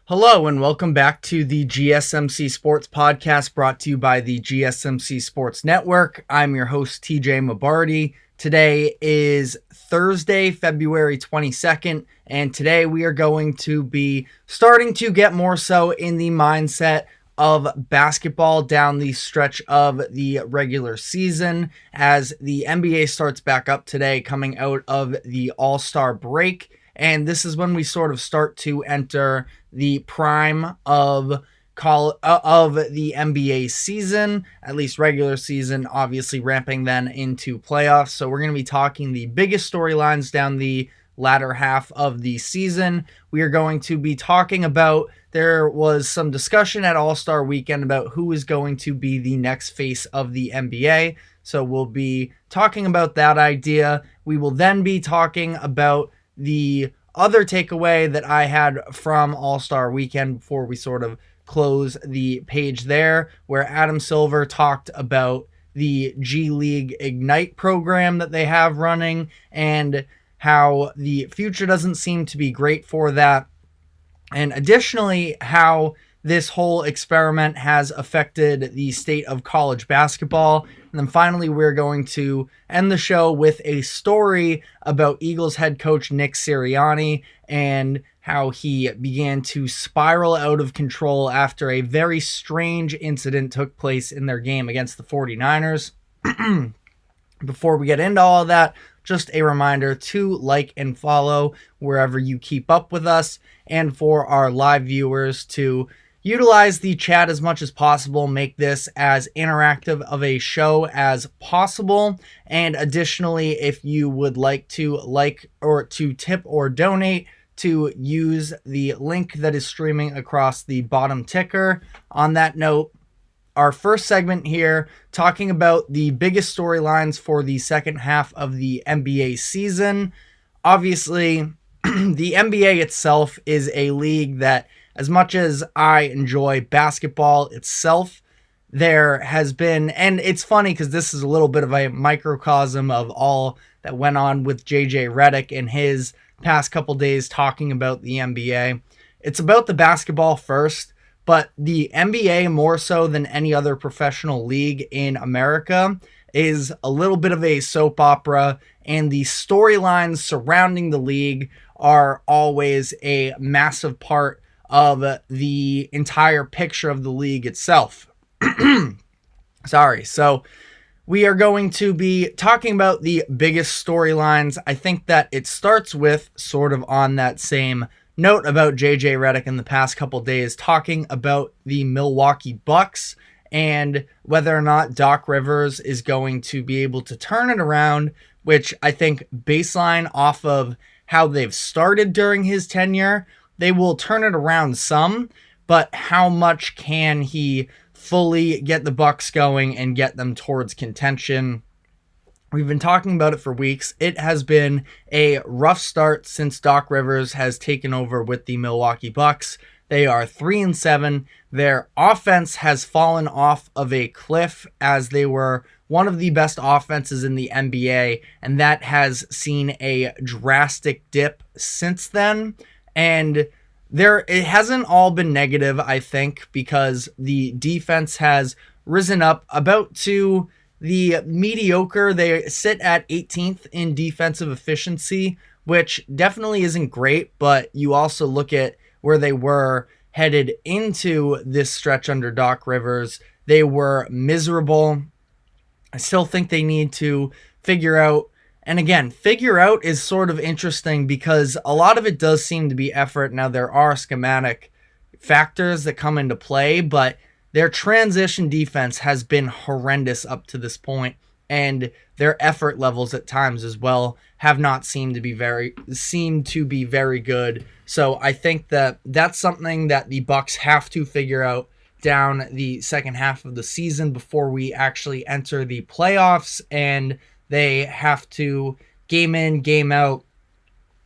Hello and welcome back to the GSMC Sports Podcast brought to you by the GSMC Sports Network. I'm your host, TJ Mabardi. Today is Thursday, February 22nd, and today we are going to be starting to get more so in the mindset of basketball down the stretch of the regular season as the NBA starts back up today coming out of the All-Star break. And this is when we sort of start to enter the prime of the NBA season, at least regular season, obviously ramping then into playoffs. So we're going to be talking the biggest storylines down the latter half of the season. We are going to be talking about, there was some discussion at All-Star Weekend about who is going to be the next face of the NBA. So we'll be talking about that idea. We will then be talking about the other takeaway that I had from All-Star Weekend before we sort of close the page there, where Adam Silver talked about the G League Ignite program that they have running and how the future doesn't seem to be great for that. And additionally, how this whole experiment has affected the state of college basketball. And then finally, we're going to end the show with a story about Eagles head coach Nick Sirianni and how he began to spiral out of control after a very strange incident took place in their game against the 49ers. Before we get into all of that, just a reminder to like and follow wherever you keep up with us, and for our live viewers to utilize the chat as much as possible, make this as interactive of a show as possible. And additionally, if you would like to or to tip or donate, to use the link that is streaming across the bottom ticker. On that note, our first segment here, talking about the biggest storylines for the second half of the NBA season. Obviously, the NBA itself is a league that, as much as I enjoy basketball itself, there has been, and it's funny because this is a little bit of a microcosm of all that went on with JJ Redick in his past couple days talking about the NBA. It's about the basketball first, but the NBA, more so than any other professional league in America, is a little bit of a soap opera, and the storylines surrounding the league are always a massive part of the entire picture of the league itself. Sorry. So we are going to be talking about the biggest storylines. I think that it starts with, sort of on that same note about JJ Redick in the past couple days, talking about the Milwaukee Bucks and whether or not Doc Rivers is going to be able to turn it around, which I think baseline off of how they've started during his tenure, they will turn it around some, but how much can he fully get the Bucks going and get them towards contention? We've been talking about it for weeks. It has been a rough start since Doc Rivers has taken over with the Milwaukee Bucks. They are 3-7. Their offense has fallen off of a cliff as they were one of the best offenses in the NBA, and that has seen a drastic dip since then. And it hasn't all been negative, I think, because the defense has risen up about to the mediocre. They sit at 18th in defensive efficiency, which definitely isn't great, but you also look at where they were headed into this stretch under Doc Rivers. They were miserable. I still think they need to figure out, and again, figure out is sort of interesting because a lot of it does seem to be effort. Now, there are schematic factors that come into play, but their transition defense has been horrendous up to this point, and their effort levels at times as well have not seemed to be very good. So I think that that's something that the Bucks have to figure out down the second half of the season before we actually enter the playoffs, and they have to game in, game out,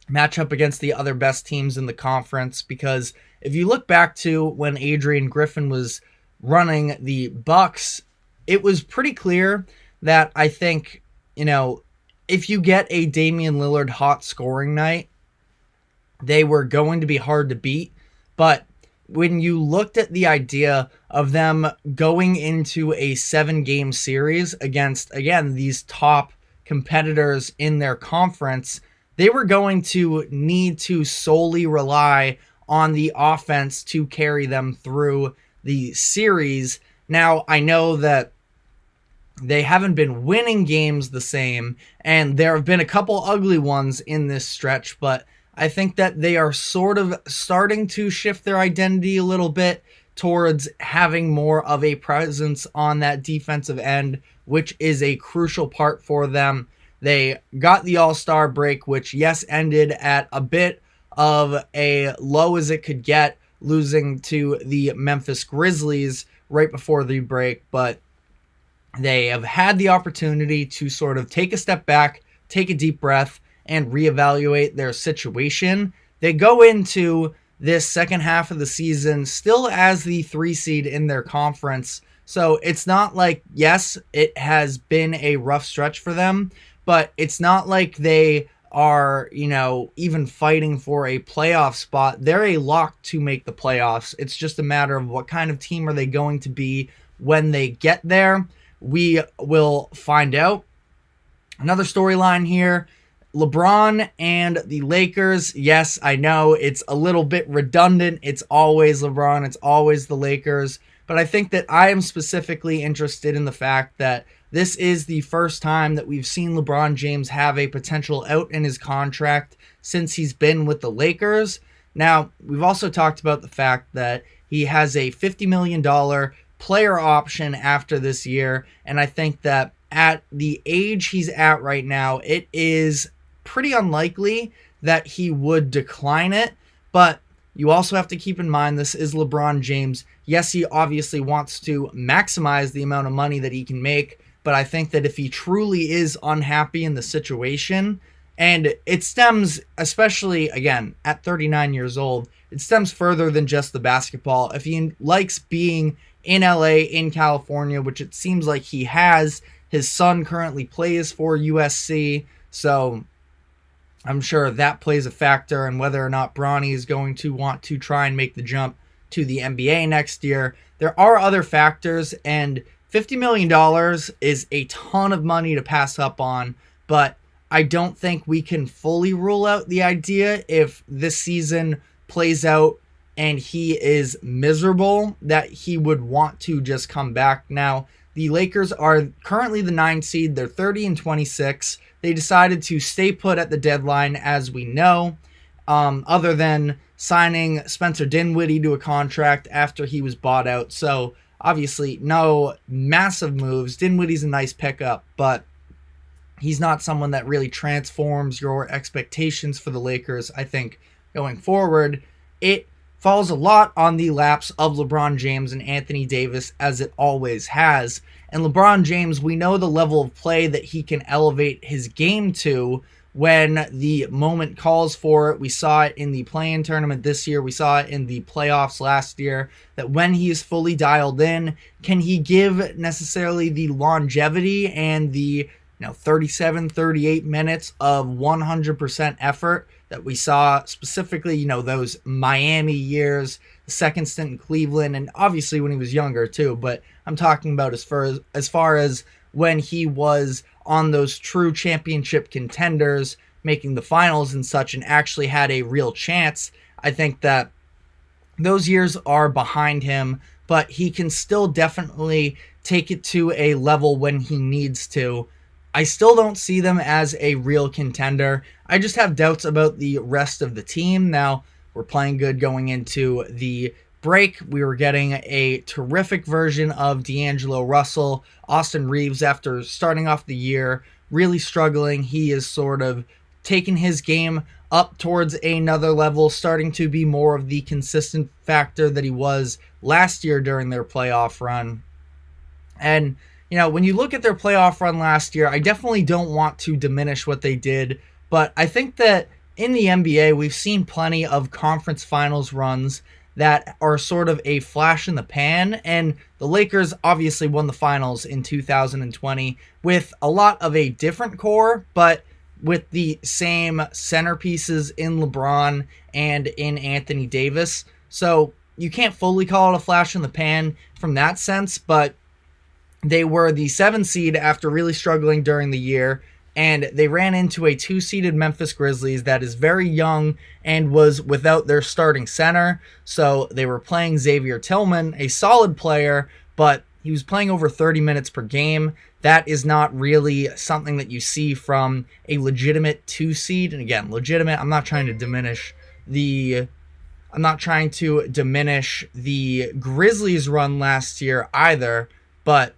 match up against the other best teams in the conference. Because if you look back to when Adrian Griffin was running the Bucks, it was pretty clear that I think, if you get a Damian Lillard hot scoring night, they were going to be hard to beat. But when you looked at the idea of them going into a 7-game series against, again, these top competitors in their conference, they were going to need to solely rely on the offense to carry them through the series. Now, I know that they haven't been winning games the same, and there have been a couple ugly ones in this stretch, but I think that they are sort of starting to shift their identity a little bit towards having more of a presence on that defensive end, which is a crucial part for them. They got the All-Star break, which, yes, ended at a bit of a low as it could get, losing to the Memphis Grizzlies right before the break, but they have had the opportunity to sort of take a step back, take a deep breath, and reevaluate their situation. They go into this second half of the season still as the 3 seed in their conference. So it's not like, yes, it has been a rough stretch for them, but it's not like they are, even fighting for a playoff spot. They're a lock to make the playoffs. It's just a matter of what kind of team are they going to be when they get there. We will find out. Another storyline here, LeBron and the Lakers. Yes, I know it's a little bit redundant. It's always LeBron. It's always the Lakers. But I think that I am specifically interested in the fact that this is the first time that we've seen LeBron James have a potential out in his contract since he's been with the Lakers. Now, we've also talked about the fact that he has a $50 million player option after this year, and I think that at the age he's at right now, it is pretty unlikely that he would decline it, but you also have to keep in mind this is LeBron James. Yes, he obviously wants to maximize the amount of money that he can make, but I think that if he truly is unhappy in the situation, and it stems, especially, again, at 39 years old, it stems further than just the basketball. If he likes being in LA, in California, which it seems like he has, his son currently plays for USC, so I'm sure that plays a factor in whether or not Bronny is going to want to try and make the jump to the NBA next year. There are other factors, and $50 million is a ton of money to pass up on, but I don't think we can fully rule out the idea if this season plays out and he is miserable that he would want to just come back. Now, the Lakers are currently the 9th seed. They're 30-26. They decided to stay put at the deadline, as we know, other than signing Spencer Dinwiddie to a contract after he was bought out. So, obviously, no massive moves. Dinwiddie's a nice pickup, but he's not someone that really transforms your expectations for the Lakers. I think going forward, it falls a lot on the laps of LeBron James and Anthony Davis, as it always has. And LeBron James, we know the level of play that he can elevate his game to when the moment calls for it. We saw it in the play-in tournament this year. We saw it in the playoffs last year, that when he is fully dialed in, can he give necessarily the longevity and the 37, 38 minutes of 100% effort that we saw specifically, those Miami years, the second stint in Cleveland, and obviously when he was younger too. But I'm talking about as far as when he was on those true championship contenders, making the finals and such, and actually had a real chance. I think that those years are behind him, but he can still definitely take it to a level when he needs to. I still don't see them as a real contender. I just have doubts about the rest of the team. Now, we're playing good going into the break. We were getting a terrific version of D'Angelo Russell. Austin Reeves, after starting off the year really struggling, he is sort of taking his game up towards another level, starting to be more of the consistent factor that he was last year during their playoff run. And when you look at their playoff run last year, I definitely don't want to diminish what they did, but I think that in the NBA, we've seen plenty of conference finals runs that are sort of a flash in the pan, and the Lakers obviously won the finals in 2020 with a lot of a different core, but with the same centerpieces in LeBron and in Anthony Davis. So you can't fully call it a flash in the pan from that sense, but they were the 7 seed after really struggling during the year, and they ran into a 2-seeded Memphis Grizzlies that is very young and was without their starting center. So they were playing Xavier Tillman, a solid player, but he was playing over 30 minutes per game. That is not really something that you see from a legitimate 2 seed. And again, legitimate, I'm not trying to diminish the Grizzlies run last year either, but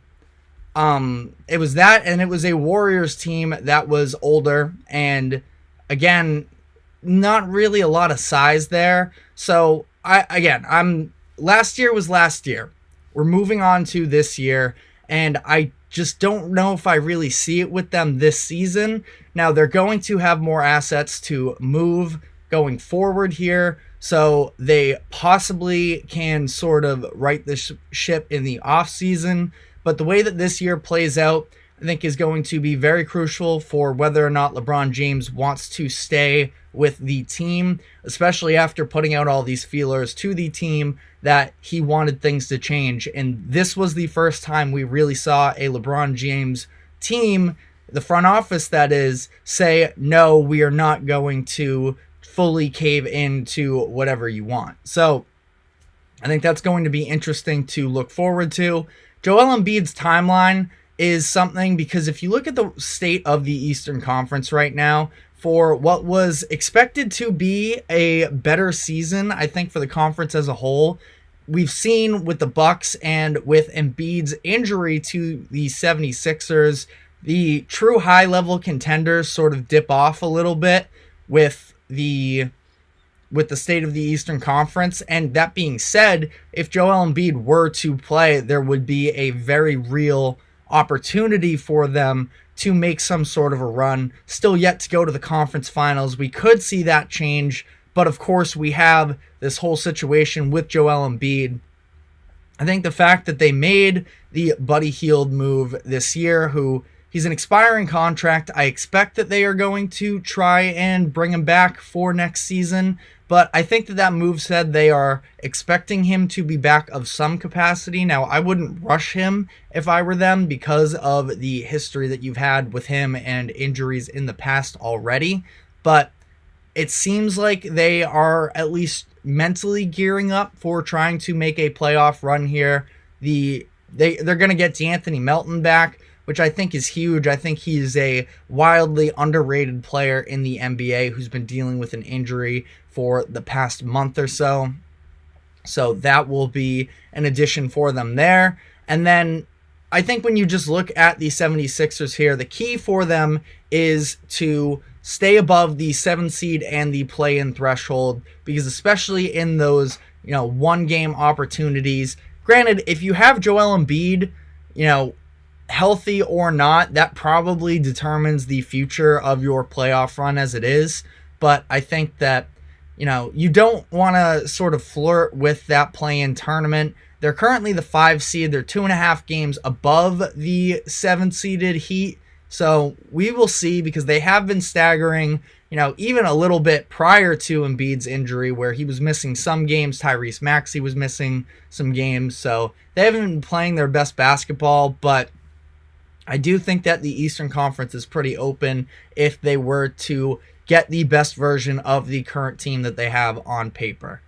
it was that, and it was a Warriors team that was older, and again, not really a lot of size there. So last year was last year. We're moving on to this year, and I just don't know if I really see it with them this season. Now, they're going to have more assets to move going forward here, so they possibly can sort of right this ship in the offseason. But the way that this year plays out, I think, is going to be very crucial for whether or not LeBron James wants to stay with the team, especially after putting out all these feelers to the team that he wanted things to change. And this was the first time we really saw a LeBron James team, the front office that is, say, no, we are not going to fully cave into whatever you want. So I think that's going to be interesting to look forward to. Joel Embiid's timeline is something, because if you look at the state of the Eastern Conference right now, for what was expected to be a better season, I think, for the conference as a whole, we've seen with the Bucks and with Embiid's injury to the 76ers, the true high-level contenders sort of dip off a little bit with the state of the Eastern Conference. And that being said, if Joel Embiid were to play, there would be a very real opportunity for them to make some sort of a run. Still yet to go to the conference finals. We could see that change, but of course we have this whole situation with Joel Embiid. I think the fact that they made the Buddy Hield move this year, who he's an expiring contract, I expect that they are going to try and bring him back for next season. But I think that move said they are expecting him to be back of some capacity. Now, I wouldn't rush him if I were them, because of the history that you've had with him and injuries in the past already. But it seems like they are at least mentally gearing up for trying to make a playoff run here. They're going to get DeAnthony Melton back, which I think is huge. I think he's a wildly underrated player in the NBA who's been dealing with an injury for the past month or so. So that will be an addition for them there. And then I think when you just look at the 76ers here, the key for them is to stay above the 7 seed and the play-in threshold, because especially in those, one-game opportunities, granted, if you have Joel Embiid, healthy or not, that probably determines the future of your playoff run as it is. But I think that, you don't want to sort of flirt with that play-in tournament. They're currently the 5 seed. They're 2.5 games above the 7-seeded Heat. So we will see, because they have been staggering, even a little bit prior to Embiid's injury, where he was missing some games. Tyrese Maxey was missing some games. So they haven't been playing their best basketball, but I do think that the Eastern Conference is pretty open if they were to get the best version of the current team that they have on paper.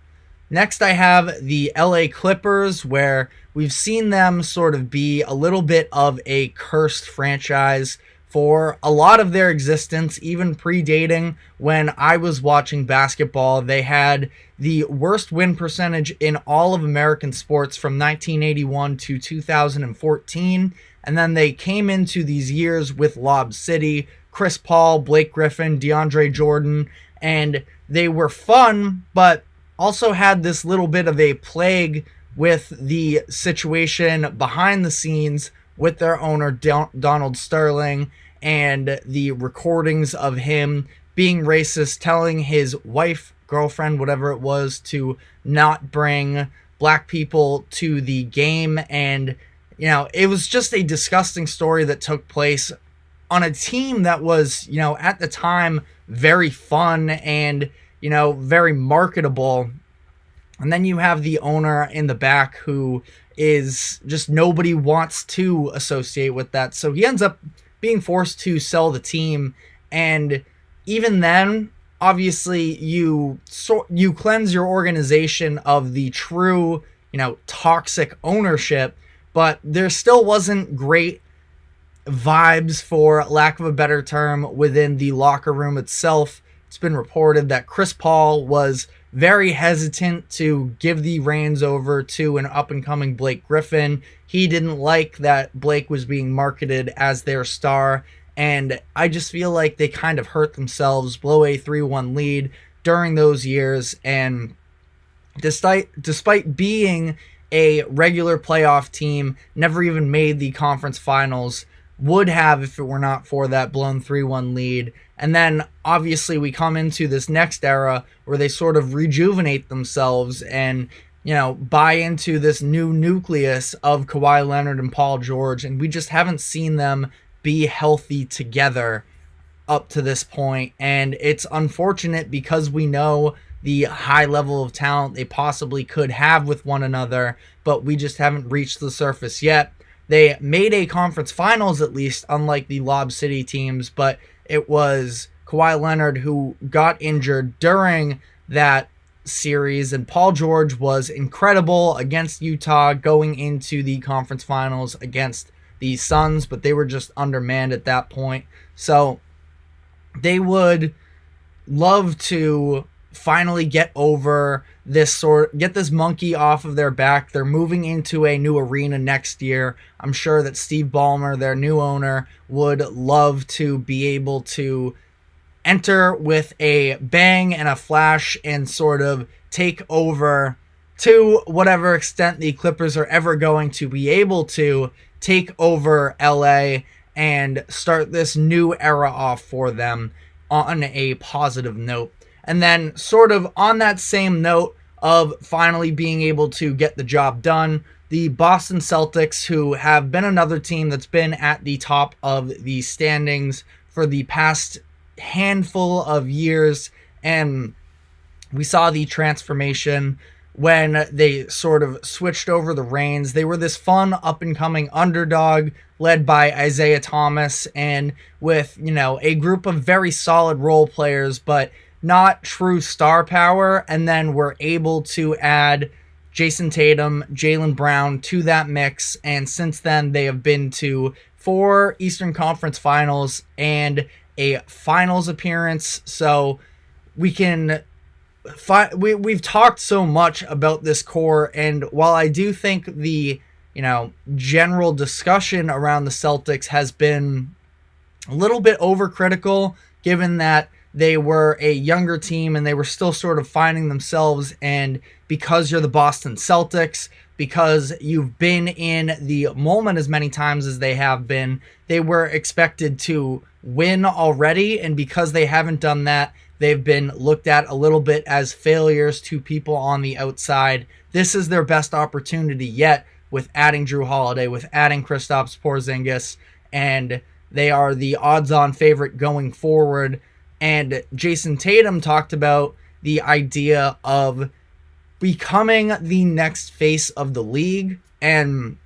Next, I have the LA Clippers, where we've seen them sort of be a little bit of a cursed franchise for a lot of their existence, even predating when I was watching basketball. They had the worst win percentage in all of American sports from 1981 to 2014. And then they came into these years with Lob City, Chris Paul, Blake Griffin, DeAndre Jordan, and they were fun, but also had this little bit of a plague with the situation behind the scenes with their owner, Donald Sterling, and the recordings of him being racist, telling his wife, girlfriend, whatever it was, to not bring black people to the game. And it was just a disgusting story that took place on a team that was, at the time, very fun and, very marketable. And then you have the owner in the back who is just nobody wants to associate with that. So he ends up being forced to sell the team. And even then, obviously, you cleanse your organization of the true, toxic ownership, but there still wasn't great vibes, for lack of a better term, within the locker room itself. It's been reported that Chris Paul was very hesitant to give the reins over to an up-and-coming Blake Griffin. He didn't like that Blake was being marketed as their star, and I just feel like they kind of hurt themselves, blow a 3-1 lead during those years, and despite being a regular playoff team, never even made the conference finals, would have if it were not for that blown 3-1 lead. And then obviously we come into this next era where they sort of rejuvenate themselves and, buy into this new nucleus of Kawhi Leonard and Paul George, and we just haven't seen them be healthy together up to this point. And it's unfortunate because we know the high level of talent they possibly could have with one another, but we just haven't reached the surface yet. They made a conference finals, at least, unlike the Lob City teams, but it was Kawhi Leonard who got injured during that series, and Paul George was incredible against Utah going into the conference finals against the Suns, but they were just undermanned at that point. So they would love to finally get this monkey off of their back. They're moving into a new arena next year. I'm sure that Steve Ballmer, their new owner, would love to be able to enter with a bang and a flash and sort of take over, to whatever extent the Clippers are ever going to be able to take over LA and start this new era off for them on a positive note. And then sort of on that same note of finally being able to get the job done, the Boston Celtics, who have been another team that's been at the top of the standings for the past handful of years, and we saw the transformation when they sort of switched over the reins. They were this fun up-and-coming underdog led by Isaiah Thomas and with, a group of very solid role players, but not true star power, and then we're able to add Jason Tatum, Jaylen Brown to that mix, and since then they have been to 4 Eastern Conference Finals and a finals appearance. So we've talked so much about this core, and while I do think the general discussion around the Celtics has been a little bit overcritical, given that they were a younger team and they were still sort of finding themselves, and because you're the Boston Celtics, because you've been in the moment as many times as they have been, they were expected to win already, and because they haven't done that, they've been looked at a little bit as failures to people on the outside. This is their best opportunity yet with adding Drew Holiday, with adding Kristaps Porzingis, and they are the odds-on favorite going forward. And Jason Tatum talked about the idea of becoming the next face of the league, and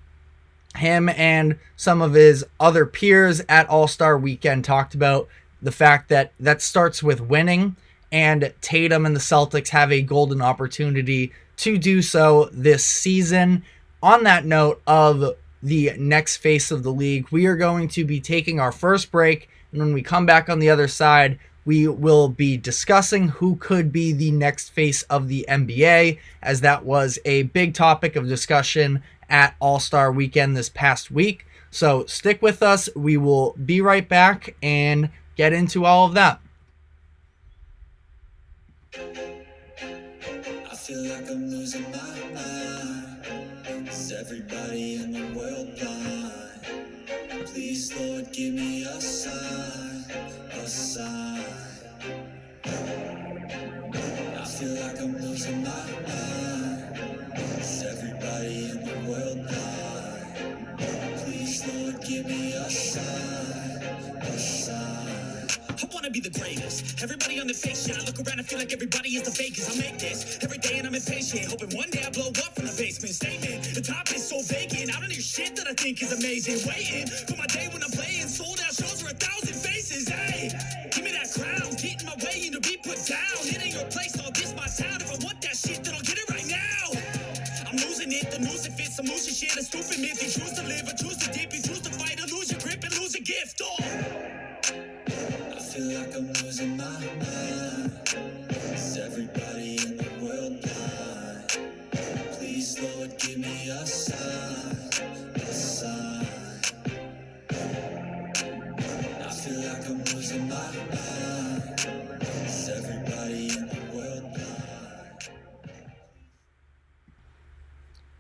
him and some of his other peers at All-Star Weekend talked about the fact that that starts with winning, and Tatum and the Celtics have a golden opportunity to do so this season. On that note of the next face of the league, we are going to be taking our first break, and when we come back on the other side, we will be discussing who could be the next face of the NBA, as that was a big topic of discussion at All-Star Weekend this past week. So stick with us. We will be right back and get into all of that. I feel like I'm losing my mind. Is everybody in the world blind? Please, Lord, give me a sign, a sign. I feel like I'm losing my mind. Is everybody in the world blind? Please, Lord, give me a sign, a sign. I wanna be the greatest. Everybody on the fake shit. I look around and feel like everybody is the fakest. I make this every day and I'm impatient. Hoping I blow up from the basement. Statement, the top is so vacant. I don't hear shit that I think is amazing. Waiting for my day when I'm playing. Sold out shows for 1,000 faces. Hey, give me that crown. Get in my way and to be put down. It ain't your place, all this my town. If I want that shit, then I'll get it right now. I'm losing it, the noose it fits. I'm losing shit, a stupid myth. You choose to live or choose to dip. You choose to fight or lose your grip and lose a gift. Oh, I feel like I'm losing my mind. Is everybody in the world blind? Please, Lord, give me a sign, a sign. I feel like I'm losing my mind. Is everybody in the world blind?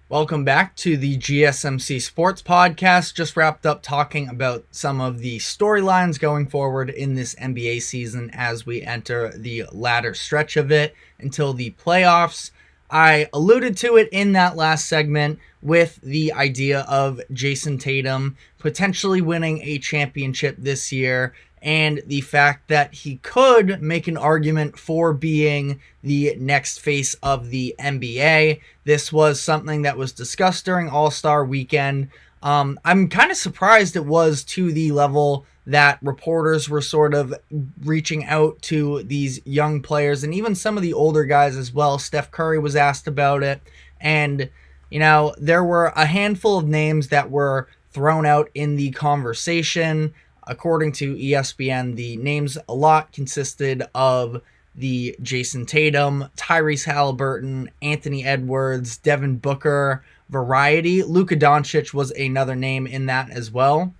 Welcome back to the GSMC Sports Podcast. Just wrapped up talking about some of the storylines going forward in this NBA season as we enter the latter stretch of it until the playoffs. I alluded to it in that last segment with the idea of Jason Tatum potentially winning a championship this year and the fact that he could make an argument for being the next face of the NBA. This was something that was discussed during All-Star Weekend. I'm kind of surprised it was to the level that reporters were sort of reaching out to these young players and even some of the older guys as well. Steph Curry was asked about it. And, you know, there were a handful of names that were thrown out in the conversation. According to ESPN, the names a lot consisted of the Jason Tatum, Tyrese Halliburton, Anthony Edwards, Devin Booker variety. Luka Doncic was another name in that as well.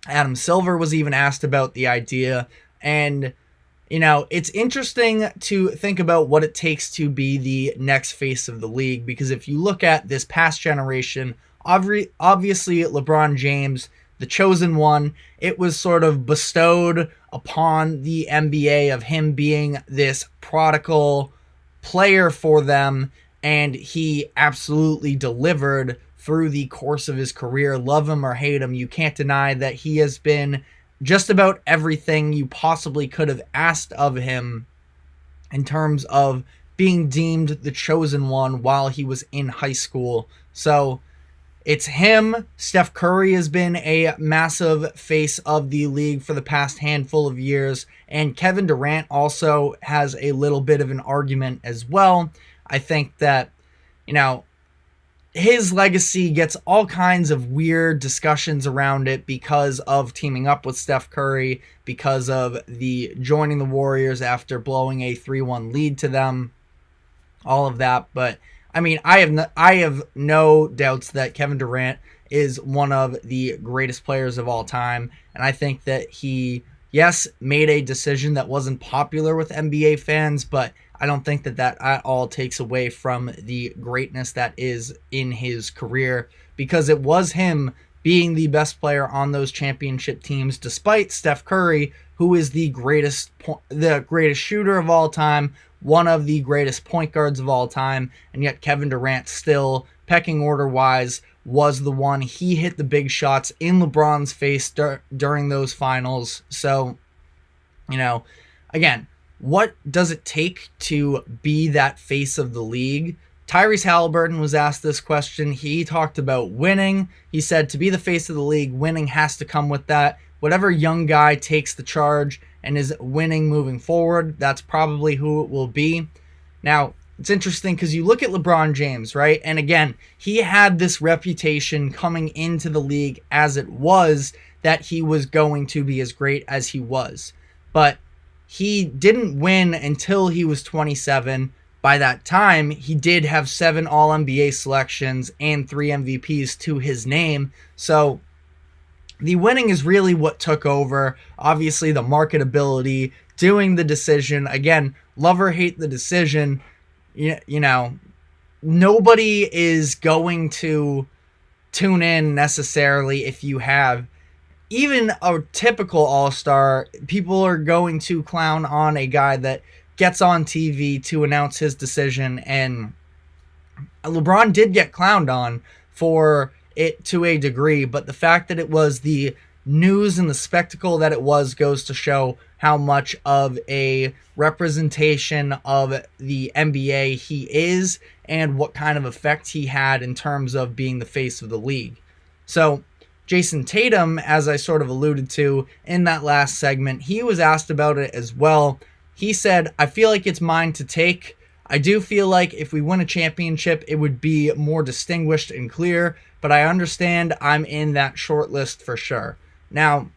Adam Silver was even asked about the idea. And, you know, it's interesting to think about what it takes to be the next face of the league, because if you look at this past generation, obviously LeBron James, the chosen one, it was sort of bestowed upon the NBA of him being this prodigal player for them, and he absolutely delivered through the course of his career. Love him or hate him, you can't deny that he has been just about everything you possibly could have asked of him in terms of being deemed the chosen one while he was in high school. So it's him. Steph Curry has been a massive face of the league for the past handful of years. And Kevin Durant also has a little bit of an argument as well. I think that, you know, his legacy gets all kinds of weird discussions around it because of teaming up with Steph Curry, because of the joining the Warriors after blowing a 3-1 lead to them, all of that. But I mean, I have no doubts that Kevin Durant is one of the greatest players of all time. And I think that he, yes, made a decision that wasn't popular with NBA fans, but I don't think that that at all takes away from the greatness that is in his career, because it was him being the best player on those championship teams, despite Steph Curry, who is the greatest shooter of all time, one of the greatest point guards of all time, and yet Kevin Durant still, pecking order wise, was the one. He hit the big shots in LeBron's face during those finals. So, you know, again, what does it take to be that face of the league? Tyrese Halliburton was asked this question. He talked about winning. He said to be the face of the league, winning has to come with that. Whatever young guy takes the charge and is winning moving forward, that's probably who it will be. Now, it's interesting because you look at LeBron James, right? And again, he had this reputation coming into the league as it was that he was going to be as great as he was. But he didn't win until he was 27. By that time, he did have 7 All-NBA selections and 3 MVPs to his name. So the winning is really what took over. Obviously, the marketability, doing the decision. Again, love or hate the decision, you know, nobody is going to tune in necessarily if you have even a typical all-star. People are going to clown on a guy that gets on TV to announce his decision, and LeBron did get clowned on for it to a degree, but the fact that it was the news and the spectacle that it was goes to show how much of a representation of the NBA he is and what kind of effect he had in terms of being the face of the league. So Jason Tatum, as I sort of alluded to in that last segment, he was asked about it as well. He said, "I feel like it's mine to take. I do feel like if we win a championship, it would be more distinguished and clear, but I understand I'm in that short list for sure." Now,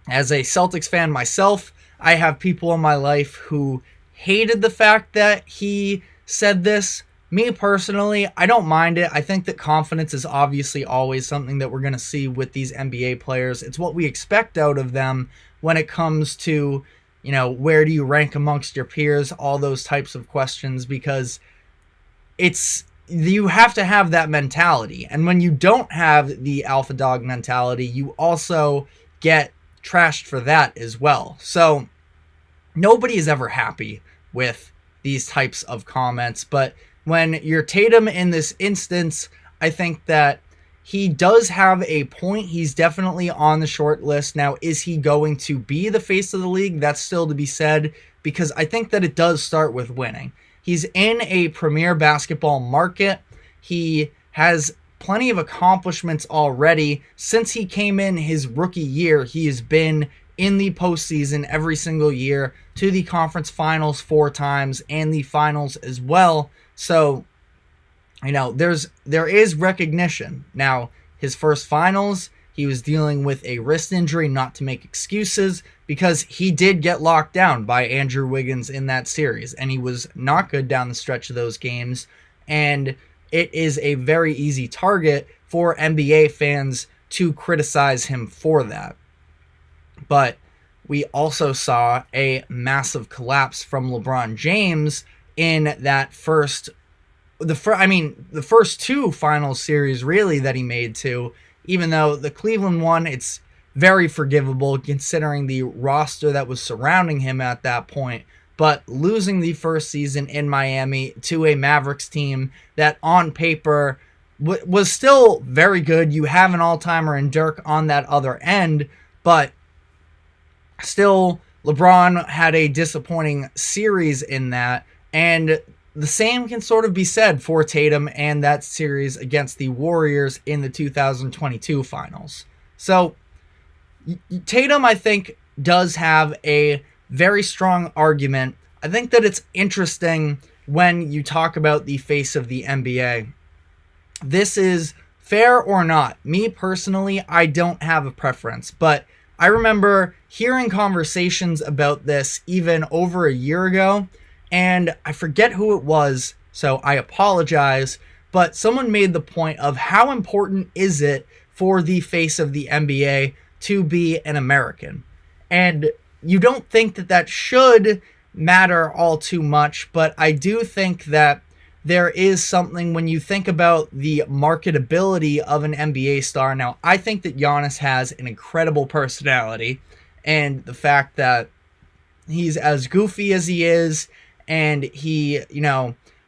as a Celtics fan myself, I have people in my life who hated the fact that he said this. Me personally, I don't mind it. I think that confidence is obviously always something that we're going to see with these NBA players. It's what we expect out of them when it comes to, where do you rank amongst your peers, all those types of questions, because you have to have that mentality. And when you don't have the alpha dog mentality, you also get trashed for that as well. So nobody is ever happy with these types of comments, but when you're Tatum in this instance, I think that he does have a point. He's definitely on the short list. Now, is he going to be the face of the league? That's still to be said, because I think that it does start with winning. He's in a premier basketball market. He has plenty of accomplishments already. Since he came in his rookie year, he has been in the postseason every single year, to the conference finals 4 times and the finals as well. So, there is recognition. Now, his first finals, he was dealing with a wrist injury, not to make excuses, because he did get locked down by Andrew Wiggins in that series, and he was not good down the stretch of those games, and it is a very easy target for NBA fans to criticize him for that. But we also saw a massive collapse from LeBron James in that the first 2 finals series really that he made to. Even though the Cleveland one, it's very forgivable considering the roster that was surrounding him at that point. But losing the first season in Miami to a Mavericks team that on paper was still very good. You have an all-timer in Dirk on that other end, but still LeBron had a disappointing series in that. And the same can sort of be said for Tatum and that series against the Warriors in the 2022 finals. So Tatum, I think, does have a very strong argument. I think that it's interesting when you talk about the face of the NBA. This is fair or not. Me personally, I don't have a preference, but I remember hearing conversations about this even over a year ago, and I forget who it was, so I apologize, but someone made the point of how important is it for the face of the NBA to be an American. And you don't think that should matter all too much, but I do think that there is something when you think about the marketability of an NBA star. Now, I think that Giannis has an incredible personality, and the fact that he's as goofy as he is, and he,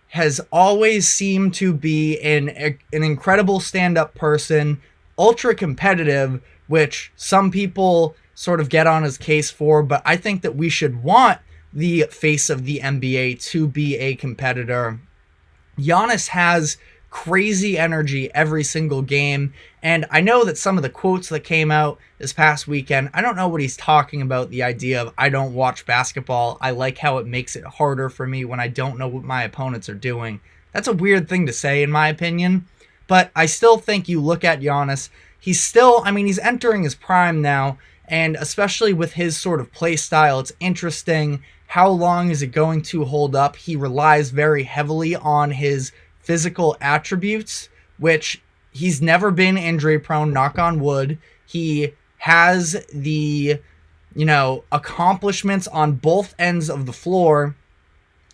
has always seemed to be an incredible stand-up person, ultra competitive, which some people sort of get on his case for, but I think that we should want the face of the NBA to be a competitor. Giannis has crazy energy every single game, and I know that some of the quotes that came out this past weekend, I don't know what he's talking about, the idea of I don't watch basketball, I like how it makes it harder for me when I don't know what my opponents are doing. That's a weird thing to say in my opinion, but I still think you look at Giannis, he's entering his prime now, and especially with his sort of play style, it's interesting. How long is it going to hold up? He relies very heavily on his physical attributes, which he's never been injury prone, knock on wood. He has the, accomplishments on both ends of the floor,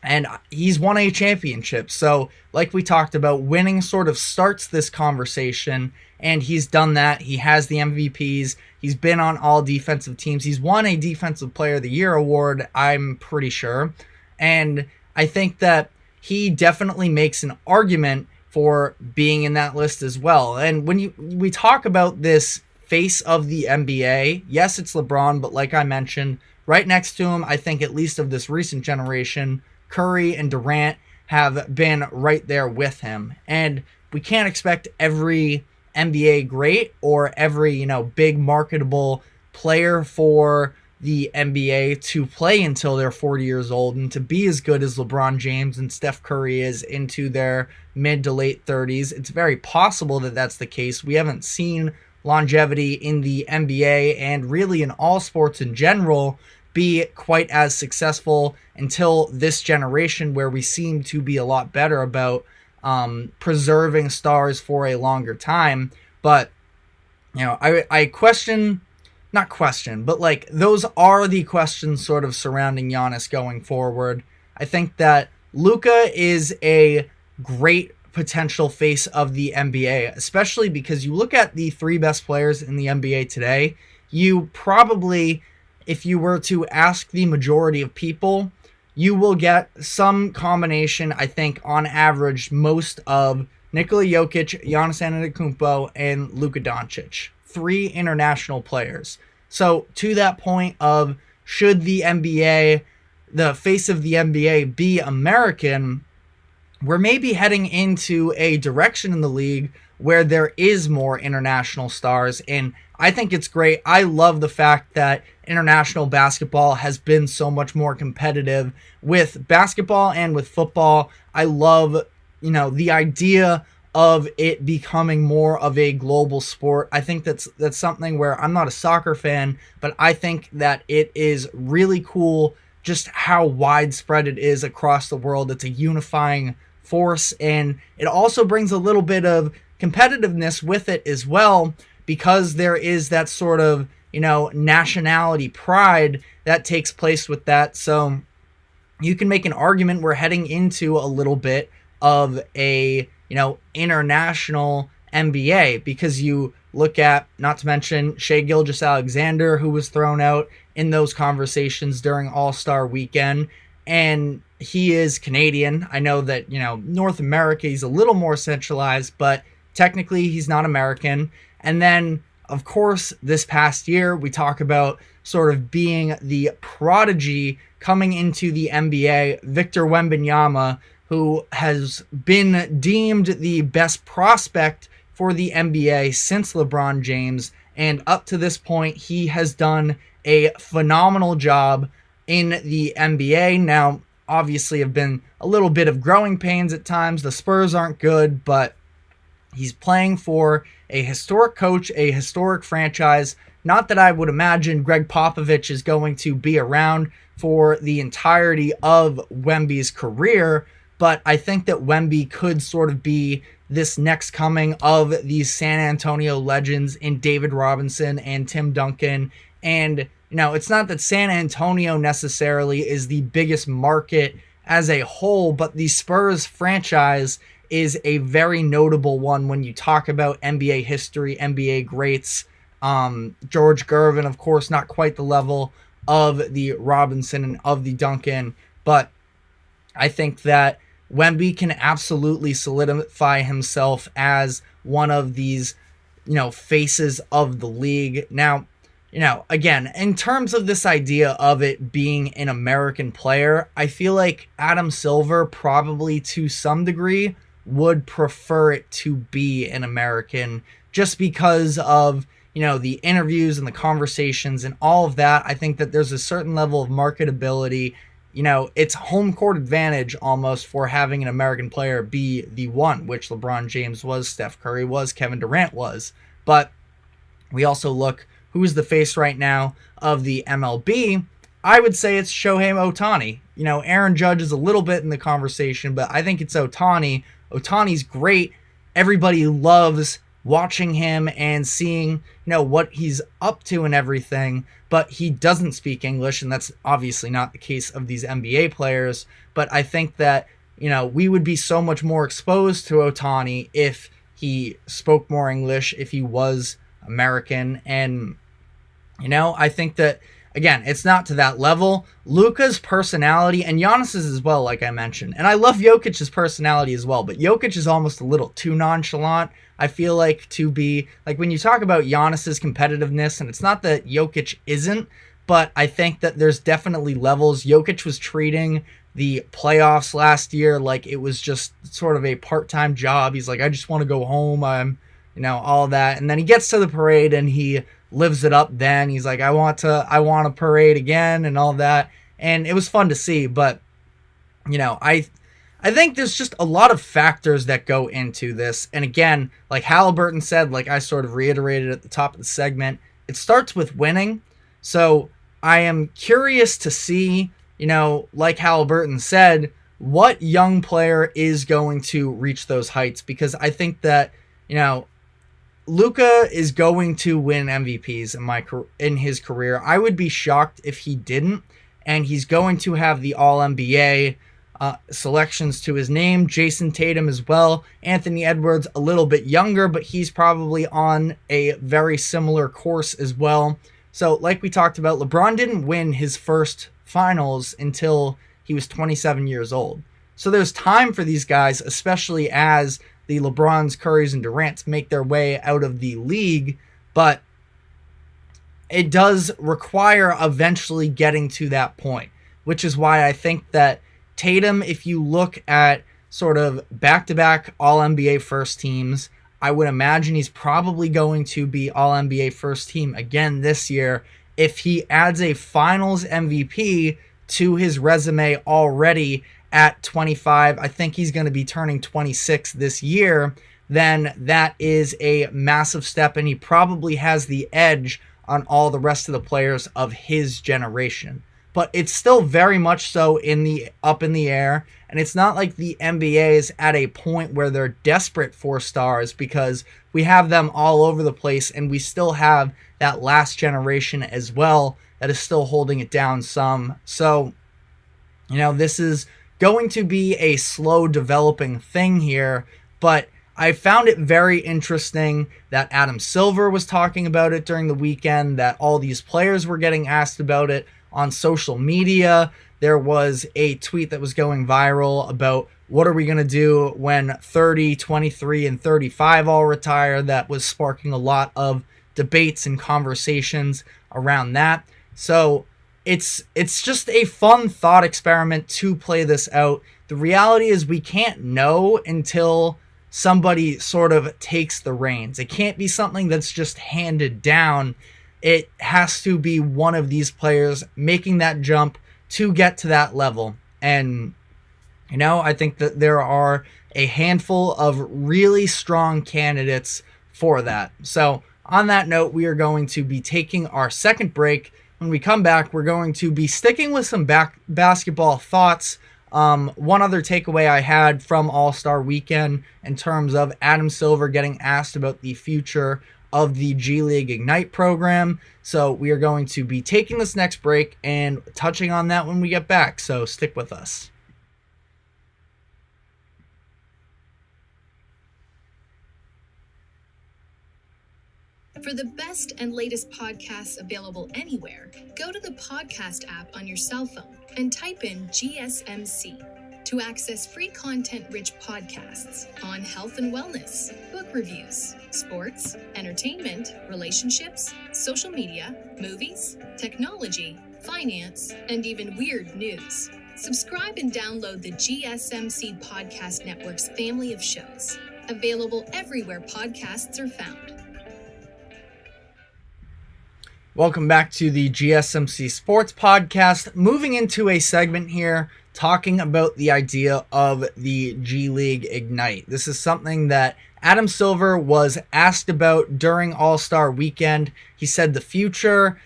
and he's won a championship. So, like we talked about, winning sort of starts this conversation, and he's done that. He has the MVPs. He's been on all defensive teams. He's won a Defensive Player of the Year award, I'm pretty sure. And I think that he definitely makes an argument for being in that list as well. And when we talk about this face of the NBA. Yes, it's LeBron, but like I mentioned, right next to him, I think at least of this recent generation, Curry and Durant have been right there with him. And we can't expect every NBA great or every, big marketable player for the NBA to play until they're 40 years old and to be as good as LeBron James and Steph Curry is into their mid to late 30s. It's very possible that that's the case. We haven't seen longevity in the NBA and really in all sports in general be quite as successful until this generation, where we seem to be a lot better about preserving stars for a longer time. But I question, not question, but like those are the questions sort of surrounding Giannis going forward. I think that Luka is a great potential face of the NBA, especially because you look at the three best players in the NBA today, you probably, if you were to ask the majority of people, you will get some combination, I think, on average, most of Nikola Jokic, Giannis Antetokounmpo, and Luka Doncic. Three international players. So to that point of, should the NBA, the face of the NBA, be American, we're maybe heading into a direction in the league where there is more international stars, and I think it's great. I love the fact that international basketball has been so much more competitive with basketball and with football. I love, the idea of it becoming more of a global sport. I think that's something where I'm not a soccer fan, but I think that it is really cool just how widespread it is across the world. It's a unifying force, and it also brings a little bit of competitiveness with it as well, because there is that sort of, nationality pride that takes place with that. So you can make an argument we're heading into a little bit of a, international NBA, because you look at, not to mention Shai Gilgeous-Alexander, who was thrown out in those conversations during All-Star Weekend, and he is Canadian. I know that, North America, he's a little more centralized, but technically he's not American. And then, of course, this past year, we talk about sort of being the prodigy coming into the NBA, Victor Wembanyama, who has been deemed the best prospect for the NBA since LeBron James. And up to this point, he has done a phenomenal job in the NBA. Now, obviously, have been a little bit of growing pains at times. The Spurs aren't good, but he's playing for a historic coach, a historic franchise. Not that I would imagine Greg Popovich is going to be around for the entirety of Wemby's career, but I think that Wemby could sort of be this next coming of these San Antonio legends in David Robinson and Tim Duncan. And, it's not that San Antonio necessarily is the biggest market as a whole, but the Spurs franchise is a very notable one when you talk about NBA history, NBA greats. George Gervin, of course, not quite the level of the Robinson and of the Duncan, but I think that Wemby can absolutely solidify himself as one of these, faces of the league. Now, again, in terms of this idea of it being an American player, I feel like Adam Silver probably to some degree would prefer it to be an American, just because of, the interviews and the conversations and all of that. I think that there's a certain level of marketability. It's home court advantage almost for having an American player be the one, which LeBron James was, Steph Curry was, Kevin Durant was. But we also look, who's the face right now of the MLB? I would say it's Shohei Ohtani. Aaron Judge is a little bit in the conversation, but I think it's Ohtani. Ohtani's great. Everybody loves watching him and seeing, what he's up to and everything, but he doesn't speak English, and that's obviously not the case of these NBA players. But I think that, we would be so much more exposed to Ohtani if he spoke more English, if he was American. And, I think that again, it's not to that level. Luka's personality, and Giannis's as well, like I mentioned. And I love Jokic's personality as well, but Jokic is almost a little too nonchalant, I feel like, to be, like, when you talk about Giannis's competitiveness, and it's not that Jokic isn't, but I think that there's definitely levels. Jokic was treating the playoffs last year like it was just sort of a part-time job. He's like, I just want to go home. All that. And then he gets to the parade and he lives it up then. He's like, I want to parade again and all that. And it was fun to see. But, I think there's just a lot of factors that go into this. And again, like Halliburton said, like I sort of reiterated at the top of the segment, it starts with winning. So I am curious to see, like Halliburton said, what young player is going to reach those heights. Because I think that, Luka is going to win MVPs in his career. I would be shocked if he didn't, and he's going to have the All-NBA selections to his name. Jason Tatum as well. Anthony Edwards a little bit younger, but he's probably on a very similar course as well. So like we talked about, LeBron didn't win his first finals until he was 27 years old. So there's time for these guys, especially as the LeBrons, Currys, and Durants make their way out of the league, but it does require eventually getting to that point, which is why I think that Tatum, if you look at sort of back-to-back All-NBA first teams, I would imagine he's probably going to be All-NBA first team again this year. If he adds a finals MVP to his resume already at 25, I think he's going to be turning 26 this year, then that is a massive step, and he probably has the edge on all the rest of the players of his generation. But it's still very much so up in the air, and it's not like the NBA is at a point where they're desperate for stars, because we have them all over the place, and we still have that last generation as well that is still holding it down some. So, this is going to be a slow developing thing here, but I found it very interesting that Adam Silver was talking about it during the weekend, that all these players were getting asked about it on social media. There was a tweet that was going viral about what are we going to do when 30, 23, and 35 all retire. That was sparking a lot of debates and conversations around that. So it's just a fun thought experiment to play this out. The reality is we can't know until somebody sort of takes the reins. It can't be something that's just handed down. It has to be one of these players making that jump to get to that level. And, I think that there are a handful of really strong candidates for that. So on that note, we are going to be taking our second break. When we come back, we're going to be sticking with some basketball thoughts. One other takeaway I had from All-Star Weekend in terms of Adam Silver getting asked about the future of the G League Ignite program. So we are going to be taking this next break and touching on that when we get back. So stick with us. For the best and latest podcasts available anywhere, go to the podcast app on your cell phone and type in GSMC to access free content-rich podcasts on health and wellness, book reviews, sports, entertainment, relationships, social media, movies, technology, finance, and even weird news. Subscribe and download the GSMC Podcast Network's family of shows, available everywhere podcasts are found. Welcome back to the GSMC Sports Podcast. Moving into a segment here talking about the idea of the G League Ignite. This is something that Adam Silver was asked about during All-Star Weekend. He said the future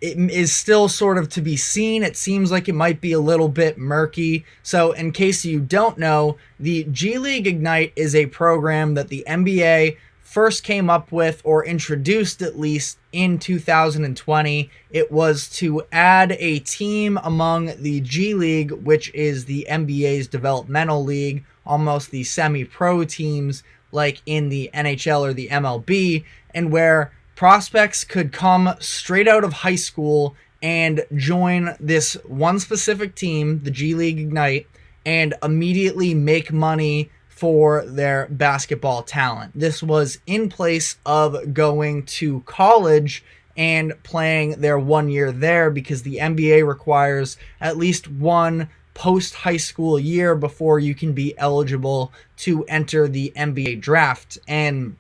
is still sort of to be seen. It seems like it might be a little bit murky. So in case you don't know, the G League Ignite is a program that the NBA first came up with, or introduced at least, in 2020. It was to add a team among the G League, which is the NBA's developmental league, almost the semi-pro teams like in the NHL or the MLB, and where prospects could come straight out of high school and join this one specific team, the G League Ignite, and immediately make money for their basketball talent. This was in place of going to college and playing their 1 year there, because the NBA requires at least one post high school year before you can be eligible to enter the NBA draft. And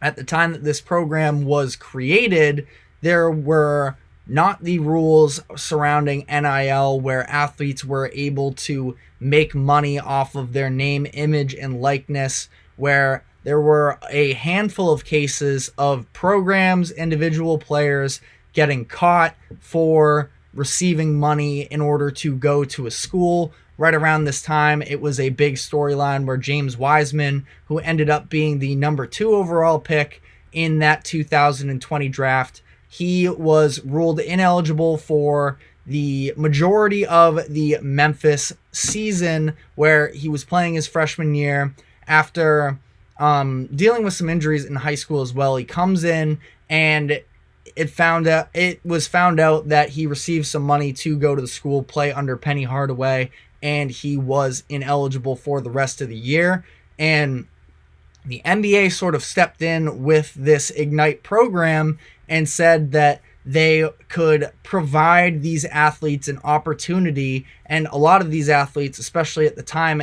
at the time that this program was created, there were not the rules surrounding NIL where athletes were able to make money off of their name, image, and likeness, where there were a handful of cases of programs, individual players getting caught for receiving money in order to go to a school. Right around this time, it was a big storyline where James Wiseman, who ended up being the number 2 overall pick in that 2020 draft, he was ruled ineligible for the majority of the Memphis season, where he was playing his freshman year after dealing with some injuries in high school as well. He comes in, and it was found out that he received some money to go to the school, play under Penny Hardaway, and he was ineligible for the rest of the year. And the NBA sort of stepped in with this Ignite program and said that they could provide these athletes an opportunity. And a lot of these athletes, especially at the time